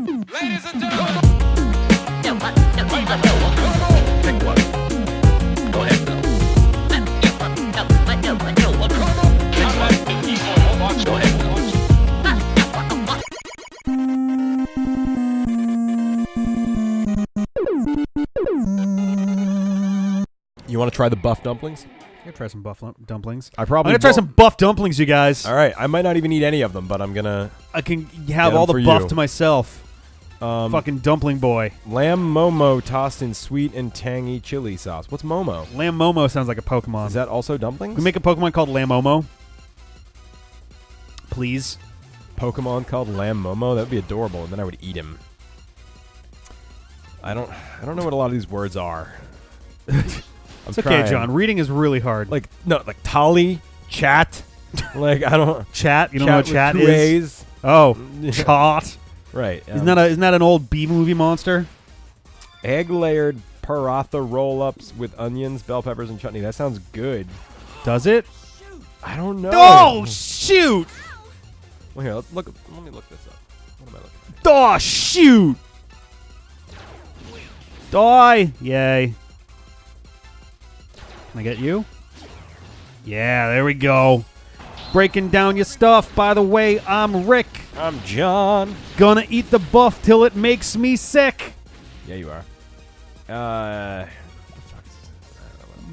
Ladies and gentlemen. You want to try the buff dumplings? I'm gonna try some buff dumplings. I probably I'm gonna try some buff dumplings, you guys. All right, I might not even eat any of them, but I'm gonna. I can have all the buff to myself. Fucking dumpling boy. Lamb momo tossed in sweet and tangy chili sauce. What's momo? Lamb Momo sounds like a Pokemon. Is that also dumplings? Can we make a Pokemon called Lamb Momo? Please. Pokemon called Lamb momo? That would be adorable, and then I would eat him. I don't know what a lot of these words are. It's okay, John. Reading is really hard. Like Tolly, chat. Like I don't chat. You don't know what chat with 2 is? A's. Oh, chat. Right. Isn't that an old B movie monster? Egg layered paratha roll ups with onions, bell peppers, and chutney. That sounds good. Does it? I don't know. Oh shoot! Well, here, let me look this up. What am I looking at? Oh shoot! Die! Yay! Can I get you? Yeah, there we go. Breaking down your stuff. By the way, I'm Rick. I'm John. Gonna eat the buff till it makes me sick. Yeah, you are.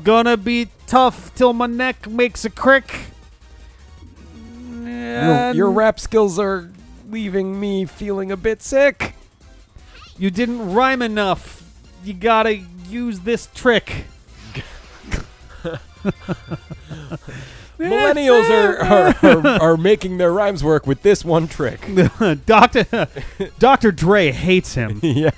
Gonna be tough till my neck makes a crick. Your rap skills are leaving me feeling a bit sick. You didn't rhyme enough. You gotta use this trick. Millennials are making their rhymes work with this one trick. Dr. Dre hates him. Yeah.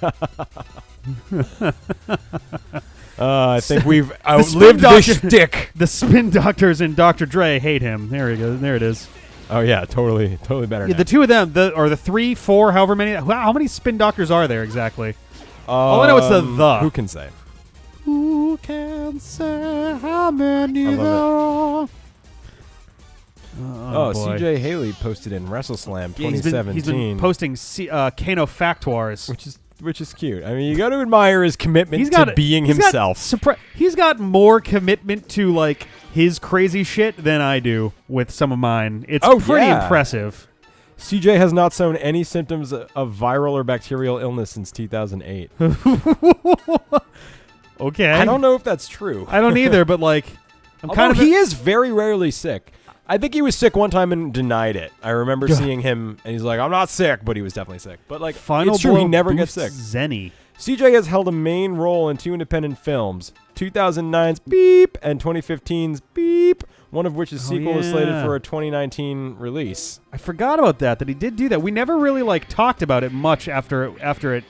I think we've outlived this shtick. The spin doctors and Dr. Dre hate him. There we go. There it is. Oh yeah, totally better. Yeah, the two of them, or the 3, 4, however many. How many spin doctors are there exactly? All I know is the. Who can say? Who can say how many there are? Oh, CJ Haley posted in WrestleSlam 2017. He's been posting Kano Factoirs, which is cute. I mean, you got to admire his commitment to being himself. He's got more commitment to like his crazy shit than I do with some of mine. It's pretty impressive. CJ has not shown any symptoms of viral or bacterial illness since 2008. Okay. I don't know if that's true. I don't either, but like, he is very rarely sick. I think he was sick one time and denied it. I remember seeing him, and he's like, "I'm not sick," but he was definitely sick. But like, it's true, he never gets sick. Zenny. CJ has held a main role in 2 independent films: 2009's Beep and 2015's Beep. One of which is sequel is slated for a 2019 release. I forgot about that he did do that. We never really like talked about it much after it.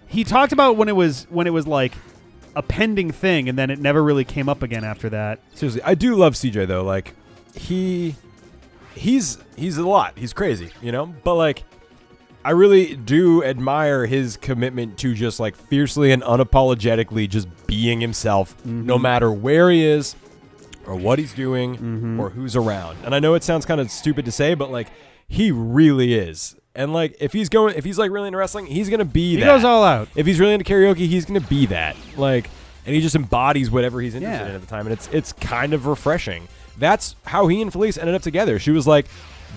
He talked about when it was like a pending thing, and then it never really came up again after that. Seriously, I do love CJ though. Like, he's a lot. He's crazy, you know? But like, I really do admire his commitment to just like fiercely and unapologetically just being himself, no matter where he is or what he's doing or who's around. And I know it sounds kind of stupid to say, but like, he really is. And like, if he's like really into wrestling, he's gonna be that. He goes all out. If he's really into karaoke, he's gonna be that. Like, and he just embodies whatever he's interested in at the time, and it's kind of refreshing. That's how he and Felice ended up together. She was like,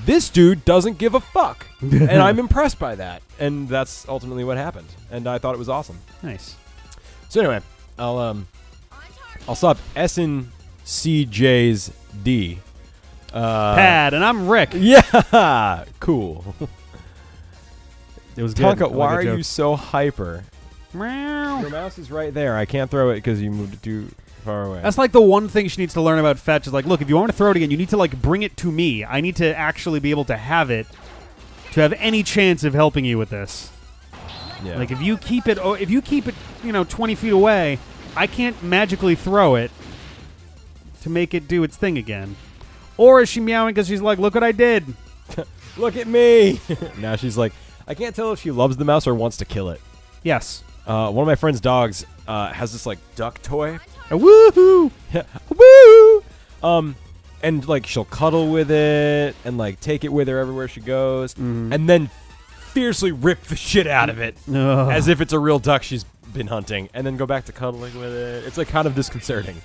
"This dude doesn't give a fuck," and I'm impressed by that. And that's ultimately what happened. And I thought it was awesome. Nice. So anyway, I'll stop S-ing CJ's D. Pad, and I'm Rick. Yeah, cool. It was good. Tonka, why are you so hyper? Your mouse is right there. I can't throw it because you moved it too far away. That's like the one thing she needs to learn about fetch is like, look, if you want to throw it again, you need to like bring it to me. I need to actually be able to have it to have any chance of helping you with this. Yeah. Like if you keep it, 20 feet away, I can't magically throw it to make it do its thing again. Or is she meowing because she's like, look what I did? Look at me. Now she's like, I can't tell if she loves the mouse or wants to kill it. Yes. One of my friend's dogs has this like duck toy. Woohoo! Woo! And like she'll cuddle with it and like take it with her everywhere she goes, and then fiercely rip the shit out of it Ugh. as if it's a real duck she's been hunting, and then go back to cuddling with it. It's like kind of disconcerting.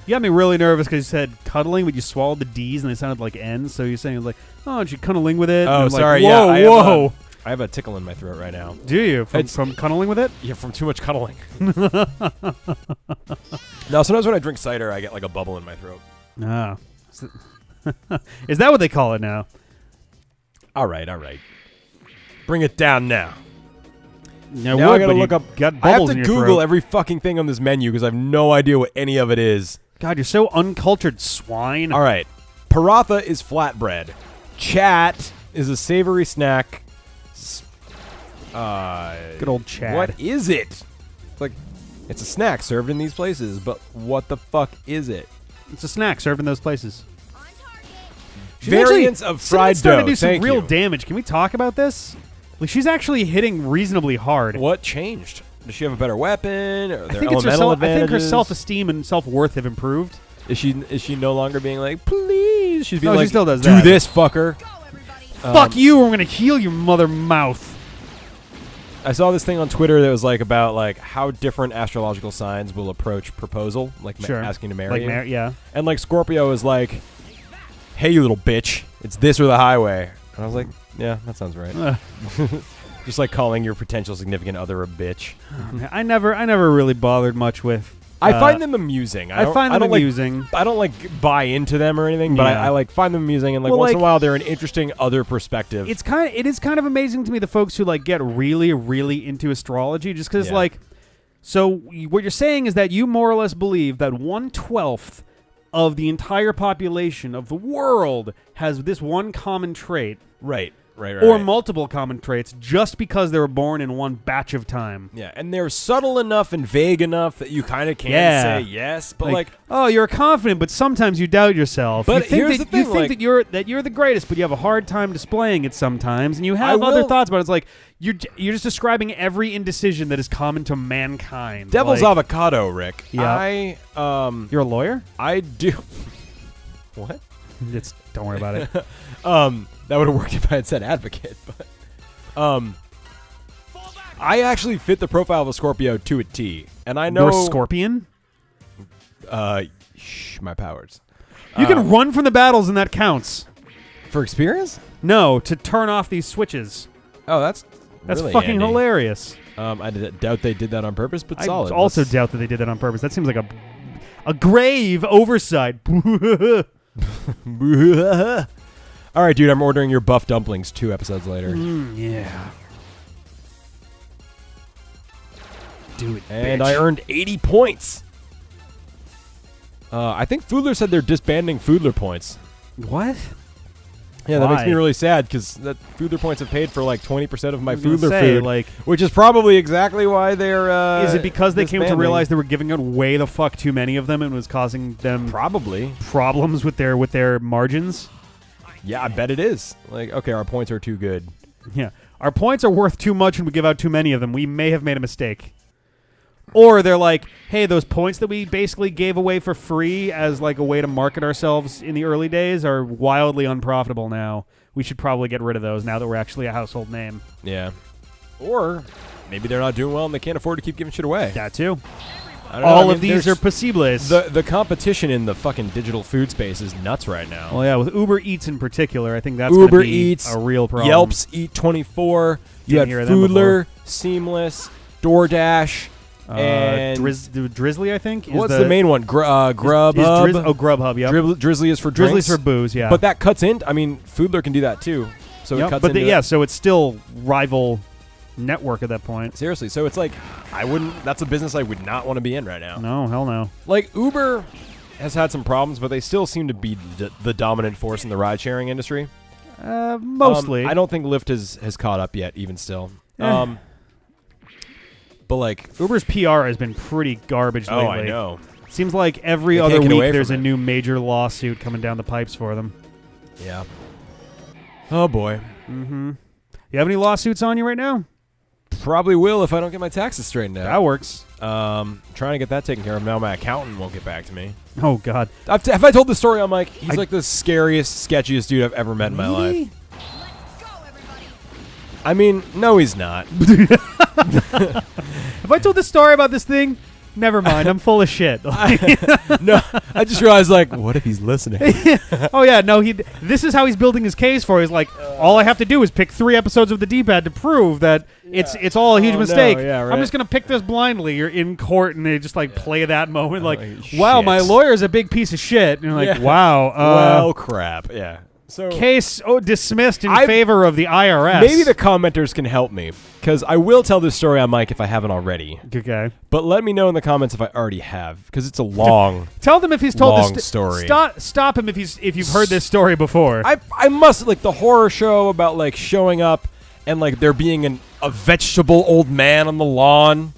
You got me really nervous because you said cuddling, but you swallowed the D's and they sounded like N's. So you're saying it was like, oh, aren't you cuddling with it? Oh, and I'm sorry. Like, whoa, yeah, whoa. I have a tickle in my throat right now. Do you It's- from cuddling with it? Yeah, from too much cuddling. No, sometimes when I drink cider, I get like a bubble in my throat. Ah. Is that what they call it now? All right. Bring it down now. Yeah, Now I gotta but you look up. Got I have bubbles to in your Google throat. every fucking thing on this menu because I have no idea what any of it is. God, you're so uncultured, swine. All right. Paratha is flatbread. Chat is a savory snack. Good old Chad. What is it? It's a snack served in these places, but what the fuck is it? It's a snack served in those places. She's Variants actually- of fried starting dough. to do some Thank real you. damage. Can we talk about this? Like, she's actually hitting reasonably hard. What changed? Does she have a better weapon? Or I their think it's her elemental I think her advantages? self-esteem and self-worth have improved. Is she no longer being like, please? She's being No, she like, still does do that. this, fucker. Fuck you! I'm gonna heal your mother mouth. I saw this thing on Twitter that was like about like how different astrological signs will approach proposal, like Sure. asking to marry Like, you. yeah. And like Scorpio is like, hey, you little bitch, it's this or the highway. And I was like, yeah, that sounds right. Just like calling your potential significant other a bitch. I never really bothered much with. I find them amusing. I find them amusing. I don't like buy into them or anything, but Yeah. I like find them amusing, and like Well, once in like- a while they're an interesting other perspective. It is kind of amazing to me the folks who like get really really into astrology just because Yeah. like. So what you're saying is that you more or less believe that 1/12 of the entire population of the world has this one common trait. right. Or multiple common traits just because they were born in one batch of time. Yeah, and they're subtle enough and vague enough that you kind of can Yeah. say yes, but like oh, you're confident, but sometimes you doubt yourself. But you think here's that, the thing, you think like- that you're the greatest, but you have a hard time displaying it sometimes, and you I have other will- thoughts about it. It's like you're just describing every indecision that is common to mankind. devil's like, avocado, Rick. Yeah. You're a lawyer? I do. What? Don't worry about it. That would have worked if I had said advocate, but I actually fit the profile of a Scorpio to a T, and I know You're a scorpion. My powers You can run from the battles, and that counts. for experience. No, to turn off these switches. Oh, that's really fucking handy. hilarious. I doubt they did that on purpose, but I solid. also Let's- doubt that they did that on purpose. That seems like a grave oversight. All right, dude, I'm ordering your buff dumplings 2 episodes later. Yeah. Do it, And bitch. I earned 80 points. I think Foodler said they're disbanding Foodler points. What? Yeah, that makes Why? me really sad because that Foodler points have paid for like 20% of my I was gonna Foodler say, food, like, which is probably exactly why they're. is it because they came to disbanding. realize they were giving out way the fuck too many of them and was causing them Probably. problems with their margins? Yeah, I bet it is. Like, okay, our points are too good. Yeah. Our points are worth too much and we give out too many of them. We may have made a mistake. Or they're like, hey, those points that we basically gave away for free as like a way to market ourselves in the early days are wildly unprofitable now. We should probably get rid of those now that we're actually a household name. Yeah. Or maybe they're not doing well and they can't afford to keep giving shit away. That too. I don't know. I All mean, of these are there's- possibles. The competition in the fucking digital food space is nuts right now. Well, yeah, with Uber Eats in particular, I think that's Uber gonna be Eats, a real problem. Yelp's Eat24. You Didn't had hear them Foodler, Seamless, DoorDash, and Drizzly, I think. Is what's the main one? Grubhub. Grubhub, yeah. Drizzly is for Drizzly's drinks. for booze, yeah. But that cuts in. I mean, Foodler can do that too. So it cuts into it. so it's still rival network at that point. Seriously, so it's like I wouldn't. That's a business I would not want to be in right now. No, hell no. Like Uber has had some problems, but they still seem to be the dominant force in the ride-sharing industry. Mostly. I don't think Lyft has caught up yet, even still. Eh. But like Uber's PR has been pretty garbage lately. I know. Seems like every They other can't get away week there's from a it. new major lawsuit coming down the pipes for them. Yeah. Oh boy. Mm-hmm. You have any lawsuits on you right now? Probably will if I don't get my taxes straightened That out. works. Trying to get that taken care of now. My accountant won't get back to me. Oh, God. Have I told the story on Mike? He's I- like the scariest, sketchiest dude I've ever met in my life. Really? I mean, no, he's not. Have I told this story about this thing? Never mind. I'm full of shit. No, I just realized, like, what if he's listening? Oh yeah, no. This is how he's building his case for. He's like, all I have to do is pick 3 episodes of the D-pad to prove that it's all a huge mistake. No, yeah, right. I'm just gonna pick this blindly. You're in court, and they just like play that moment, like, Shit. wow, my lawyer's a big piece of shit. And you're like, Yeah. wow. Well, crap. Yeah. So Case dismissed in favor of the IRS. maybe the commenters can help me, because I will tell this story on mic if I haven't already. Okay. But let me know in the comments if I already have, because it's a long. Tell them if he's told long this story. Stop him if you've heard this story before. I must, like, the horror show about, like, showing up and, like, there being a vegetable old man on the lawn.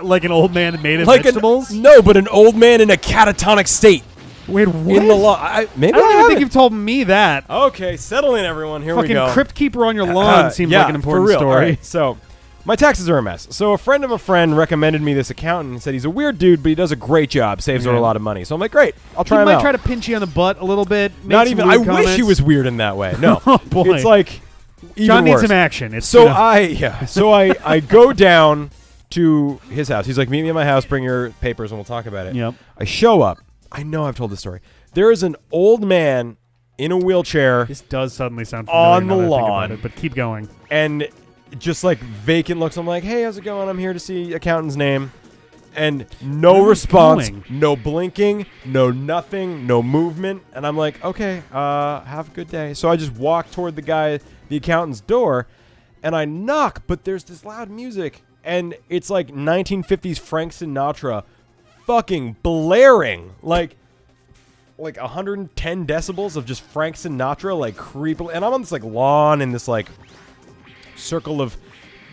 Like an old man made of Like vegetables? no, but an old man in a catatonic state. Wait, what? In the lawn. Maybe I don't even haven't. think you've told me that. Okay, settle in, everyone. Here we Fucking go. crypt keeper on your lawn seems yeah, like an important for real. story. All right, so, my taxes are a mess. So a friend of a friend recommended me this accountant and said he's a weird dude, but he does a great job, saves her a lot of money. So I'm like, great, I'll try He him might out. try to pinch you on the butt a little bit. Make Not some even. weird I comments. wish he was weird in that way. No, Oh, boy. it's like even John needs worse. some action. It's So you know. I go down to his house. He's like, meet me at my house, bring your papers, and we'll talk about it. Yep. I show up. I know I've told this story. There is an old man in a wheelchair This does suddenly sound familiar on now the that I think about lawn. it, but keep going. and just like vacant looks. I'm like, hey, how's it going? I'm here to see accountant's name. And no Where are you response, going? no blinking, no nothing, no movement. And I'm like, okay, have a good day. So I just walk toward the accountant's door, and I knock, but there's this loud music, and it's like 1950s Frank Sinatra fucking blaring, like 110 decibels of just Frank Sinatra, like creepy. And I'm on this like lawn in this like circle of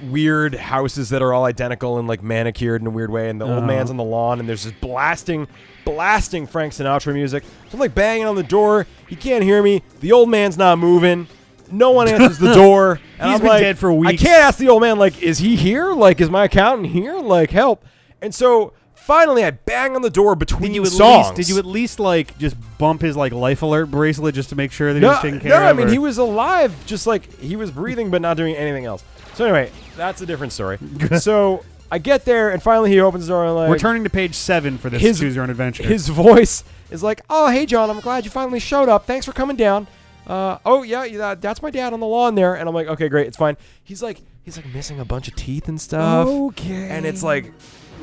weird houses that are all identical and like manicured in a weird way, and the old man's on the lawn, and there's this blasting Frank Sinatra music. So I'm like banging on the door. He can't hear me. The old man's not moving. No one answers the door. And He's I'm been like, dead for weeks. I can't ask the old man, like, is he here? Like, is my accountant here? Like, help. And so finally I bang on the door between songs. Did you at least like just bump his like life alert bracelet just to make sure that he was taken care of? No, I mean, or- he was alive, just like he was breathing but not doing anything else. So anyway, that's a different story. So I get there, and finally he opens the door, and like, We're turning to page 7 for this Choose Your Own Adventure. his voice is like, oh, hey, John, I'm glad you finally showed up. Thanks for coming down. Oh, yeah, that's my dad on the lawn there. And I'm like, okay, great, it's fine. He's like missing a bunch of teeth and stuff. Okay. And it's like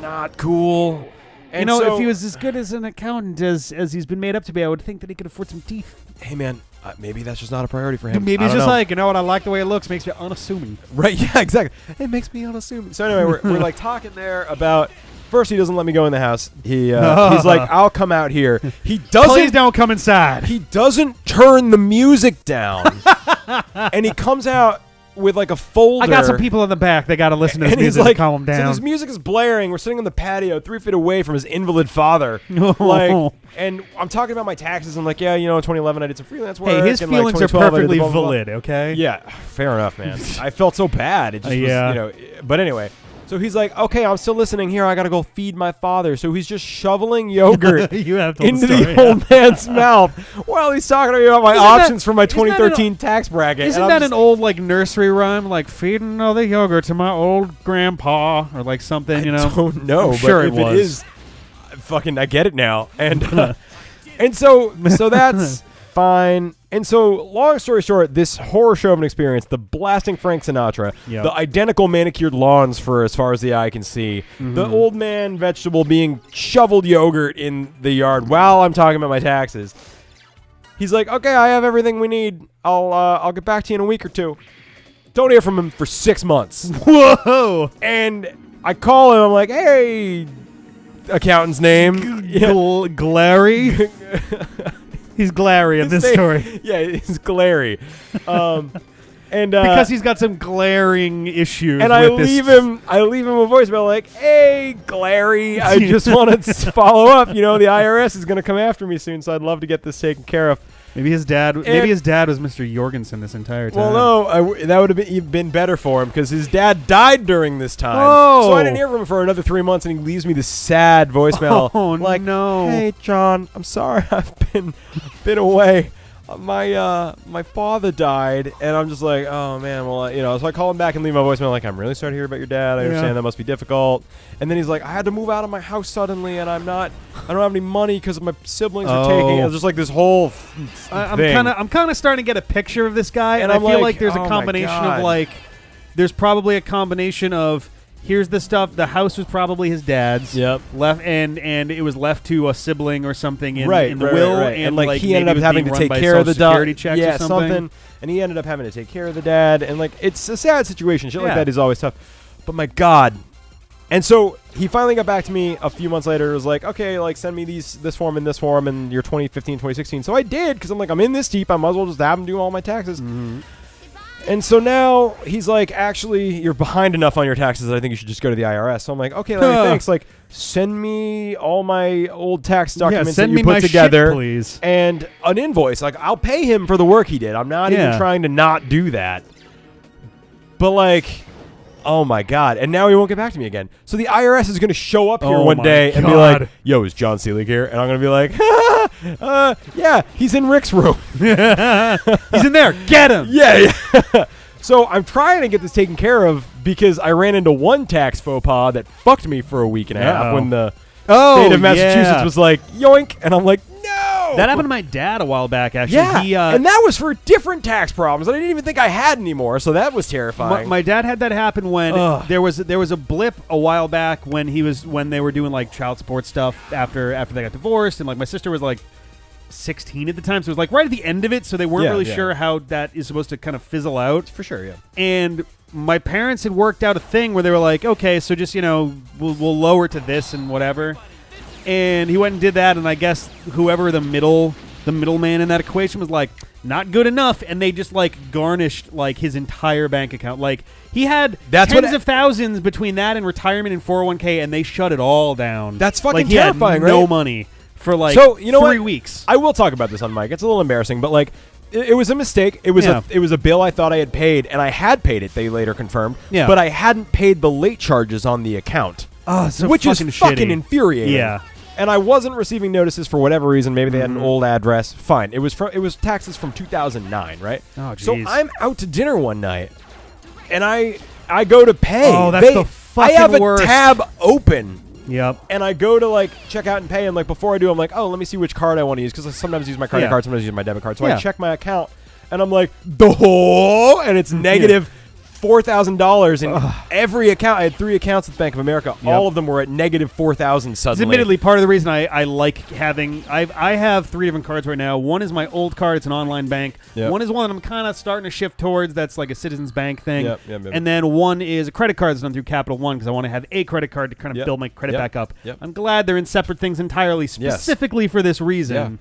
not cool. And you know, so, if he was as good as an accountant as he's been made up to be, I would think that he could afford some teeth. hey, man, maybe that's just not a priority for him. Maybe I he's don't just know. like, you know what, I like the way it looks, makes me unassuming. Right, yeah, exactly. It makes me unassuming. So anyway, we're like talking there about. First, he doesn't let me go in the house. He's like, I'll come out here. He doesn't. Please don't come inside. He doesn't turn the music down, and he comes out with like a folder. I got some people in the back. They got to listen to this and he's music like, to calm them so down. this music is blaring. We're sitting on the patio 3 feet away from his invalid father. Like, and I'm talking about my taxes. I'm like, yeah, you know, in 2011 I did some freelance work. Hey, his and, like, feelings are 2012 I did perfectly blah, blah, blah. valid, okay? Yeah, fair enough, man. I felt so bad. It just was, yeah. you know. But anyway, so he's like, okay, I'm still listening here. I got to go feed my father. So he's just shoveling yogurt You have told into the story, the old man's mouth while he's talking to me about my Isn't that- options for my isn't that an 2013 tax bracket. Isn't And I'm that just- an old like nursery rhyme, like feeding another yogurt to my old grandpa, or like something? You know, I don't know, I'm sure but it if was. it is, fucking, I get it now. And and so that's fine. And so, long story short, this horror show of an experience, the blasting Frank Sinatra, Yep. the identical manicured lawns for as far as the eye can see, the old man vegetable being shoveled yogurt in the yard while I'm talking about my taxes. He's like, okay, I have everything we need. I'll get back to you in a week or two. Don't hear from him for 6 months. Whoa! And I call him. I'm like, hey, accountant's name. Yeah. Glary. He's glary in His this name- story Yeah, he's glary. And because he's got some glaring issues. and with I this. leave him a voicemail like, hey, glary, I just want to follow up. You know, the IRS is going to come after me soon, so I'd love to get this taken care of. Maybe his dad. Maybe his dad was Mr. Jorgensen this entire time. Well, no, that would have been better for him because his dad died during this time. Oh. So I didn't hear from him for another 3 months, and he leaves me this sad voicemail. Oh, like, no. hey, John, I'm sorry I've been away. my father died, and I'm just like, oh man, well, so I call him back and leave my voicemail like, I'm really sorry to hear about your dad. I understand that must be difficult. And then he's like, I had to move out of my house suddenly, and I don't have any money because my siblings are taking it. It's just like this whole thing. I'm kind of starting to get a picture of this guy, and I feel like there's a combination of like, there's probably a combination of. Here's the stuff. The house was probably his dad's. Yep. Left and it was left to a sibling or something in the will. Right. And like he ended up having to take care of the security checks or something. And he ended up having to take care of the dad. And like it's a sad situation. Shit like that is always tough. But my God. And so he finally got back to me a few months later. It was like, okay, like send me this form and this form and your 2015, 2016. So I did because I'm like, I'm in this deep. I might as well just have him do all my taxes. Mm-hmm. And so now he's like, actually, you're behind enough on your taxes that I think you should just go to the IRS. So I'm like, okay, Larry, thanks. Like, send me all my old tax documents that you put together, shit, please, and an invoice. Like, I'll pay him for the work he did. I'm not even trying to not do that. But like, oh my God! And now he won't get back to me again. So the IRS is going to show up here one day and be like, "Yo, is John Seelig here?" And I'm going to be like, "Yeah, he's in Rick's room. He's in there. Get him." Yeah." So I'm trying to get this taken care of because I ran into one tax faux pas that fucked me for a week and a half when the state of Massachusetts was like, yoink, and I'm like, no. That happened to my dad a while back, actually. Yeah, and that was for different tax problems. I didn't even think I had anymore, so that was terrifying. My dad had that happen when there was a blip a while back when they were doing like child support stuff after they got divorced, and like my sister was like 16 at the time, so it was like right at the end of it, so they weren't really sure how that is supposed to kind of fizzle out. For sure, yeah. And my parents had worked out a thing where they were like, okay, so just we'll lower it to this and whatever. And he went and did that, and I guess whoever the middleman in that equation was like, not good enough, and they just like garnished like his entire bank account. Like he had tens of thousands between that and retirement and 401k, and they shut it all down. That's fucking like, terrifying, right? No right? money for like 3 weeks. I will talk about this on mic. It's a little embarrassing, but like it was a mistake. It was a bill I thought I had paid, and I had paid it. They later confirmed, but I hadn't paid the late charges on the account, which is fucking infuriating. Yeah. And I wasn't receiving notices for whatever reason. Maybe they had an old address. Fine. It was taxes from 2009, right? Oh, geez. So I'm out to dinner one night, and I go to pay. Oh, that's the fucking I have worst. a tab open. Yep. And I go to like check out and pay, and like before I do, I'm like, oh, let me see which card I want to use, because I sometimes use my credit card, sometimes use my debit card. So I check my account, and I'm like, and it's negative $4,000 in every account. I had 3 accounts with Bank of America. Yep. All of them were at negative 4,000 suddenly. It's admittedly part of the reason I like having. I have 3 different cards right now. One is my old card. It's an online bank. Yep. One is one that I'm kind of starting to shift towards. That's like a Citizens Bank thing. Yep. And then one is a credit card that's done through Capital One, because I want to have a credit card to kind of build my credit back up. Yep. I'm glad they're in separate things entirely, specifically for this reason. Yeah.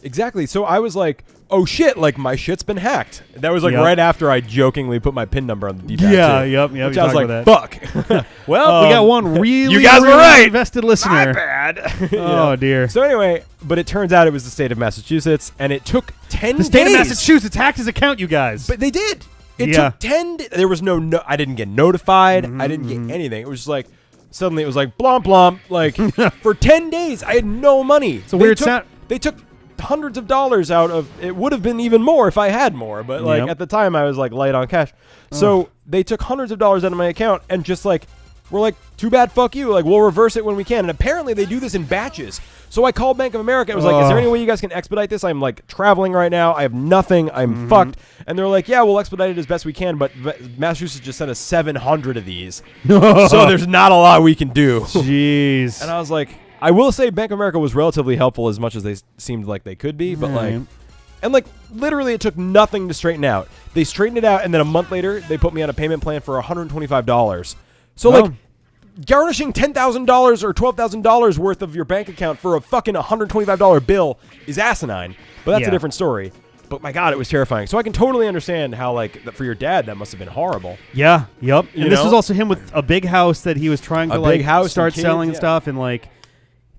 Exactly. So I was like, oh shit, like my shit's been hacked. That was like right after I jokingly put my PIN number on the D-pad too. Which I was like, fuck. Well, we got one really, you guys were right. invested listener. My bad. Oh, dear. So anyway, but it turns out it was the state of Massachusetts, and it took 10 days. The state of Massachusetts hacked his account, you guys. But they did. It took 10 There was no I didn't get notified. I didn't get anything. It was just like, suddenly it was like, blomp, blomp. Like, for 10 days, I had no money. It's a weird sound. They took hundreds of dollars out of it. Would have been even more if I had more, but like at the time I was like light on cash. So they took hundreds of dollars out of my account and just like, we're like, too bad, fuck you, like we'll reverse it when we can. And apparently they do this in batches. So I called Bank of America. I was like, is there any way you guys can expedite this? I'm like traveling right now, I have nothing, I'm fucked. And they're like, yeah, we'll expedite it as best we can, but Massachusetts just sent us 700 of these. So there's not a lot we can do. Jeez. And I was like, I will say Bank of America was relatively helpful, as much as they seemed like they could be, but like, and like literally it took nothing to straighten out. They straightened it out, and then a month later they put me on a payment plan for $125. So like garnishing $10,000 or $12,000 worth of your bank account for a fucking $125 bill is asinine. But that's a different story. But my God, it was terrifying. So I can totally understand how, like, for your dad, that must have been horrible. Yeah. Yep. And this was also him with a big house that he was trying to like start selling and stuff, and like.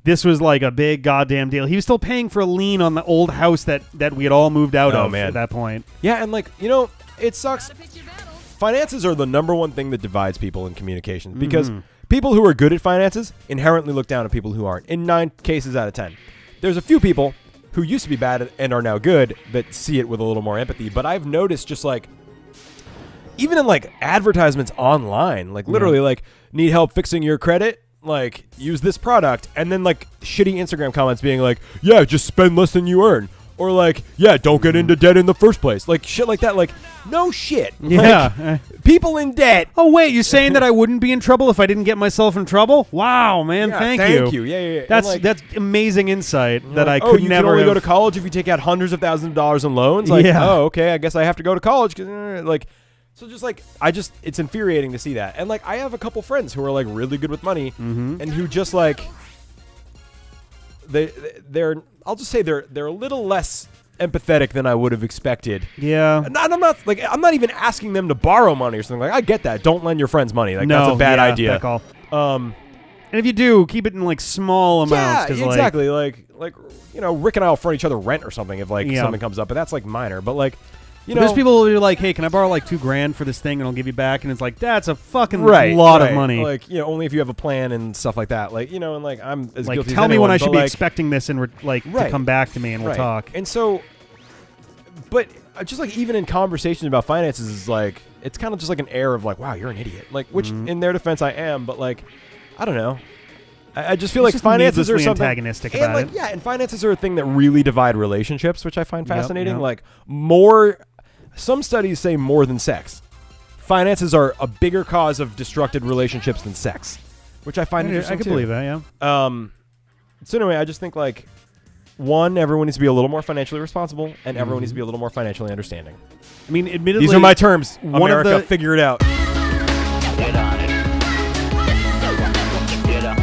This was like a big goddamn deal. He was still paying for a lien on the old house that we had all moved out of at that point. Yeah, and like, it sucks. Finances are the number one thing that divides people in communications, because people who are good at finances inherently look down at people who aren't, in 9 cases out of 10. There's a few people who used to be bad and are now good that see it with a little more empathy. But I've noticed just like, even in like advertisements online, like literally like, need help fixing your credit? Like, use this product. And then like shitty Instagram comments being like, yeah, just spend less than you earn. Or like, yeah, don't get into debt in the first place. Like shit like that. Like, no shit. Yeah. Like, people in debt. Oh wait, you're saying that I wouldn't be in trouble if I didn't get myself in trouble? Wow, man, Yeah, thank you. Yeah. That's like, that's amazing insight that I oh, could you never can only have. go to college if you take out hundreds of thousands of dollars in loans. Like, Yeah. oh, okay, I guess I have to go to college. Like, so just like, it's infuriating to see that. And like, I have a couple friends who are like really good with money and who just like, they're I'll just say they're a little less empathetic than I would have expected. Yeah. And I'm not even asking them to borrow money or something. Like, I get that. Don't lend your friends money. Like, No, that's a bad yeah, idea. bad call. And if you do, keep it in like small amounts. Yeah, 'cause, exactly. Like you know, Rick and I will front each other rent or something if like Yeah. something comes up, but that's like minor. But like, you know, There's people who are like, "Hey, can I borrow like $2,000 for this thing, and I'll give you back?" And it's like, that's a fucking lot of money. Like, you know, only if you have a plan and stuff like that. Like, you know, and like I'm as like, guilty as tell me anyone, when I but, should be like, expecting this and to come back to me, and we'll right. talk. And so, but just like even in conversations about finances, is like it's kind of just like an air of like, wow, you're an idiot. Like, which in their defense, I am, but like, I don't know. I just feel It's like just finances are needlessly something antagonistic and about like, it. yeah, and finances are a thing that really divide relationships, which I find Yep, fascinating. yep. Like some studies say more than sex. Finances are a bigger cause of destructed relationships than sex, which I find interesting I can too. believe that. Yeah. So anyway, I just think like, one, everyone needs to be a little more financially responsible, and everyone needs to be a little more financially understanding. I mean, admittedly, These are my terms. one of America, the- figure it out. Get on it. Get up.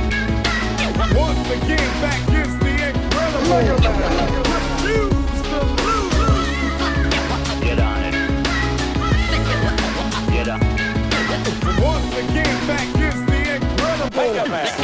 Once again, back is the incredible. Refuse to lose. Get on it. Get up. Once again, back is the incredible.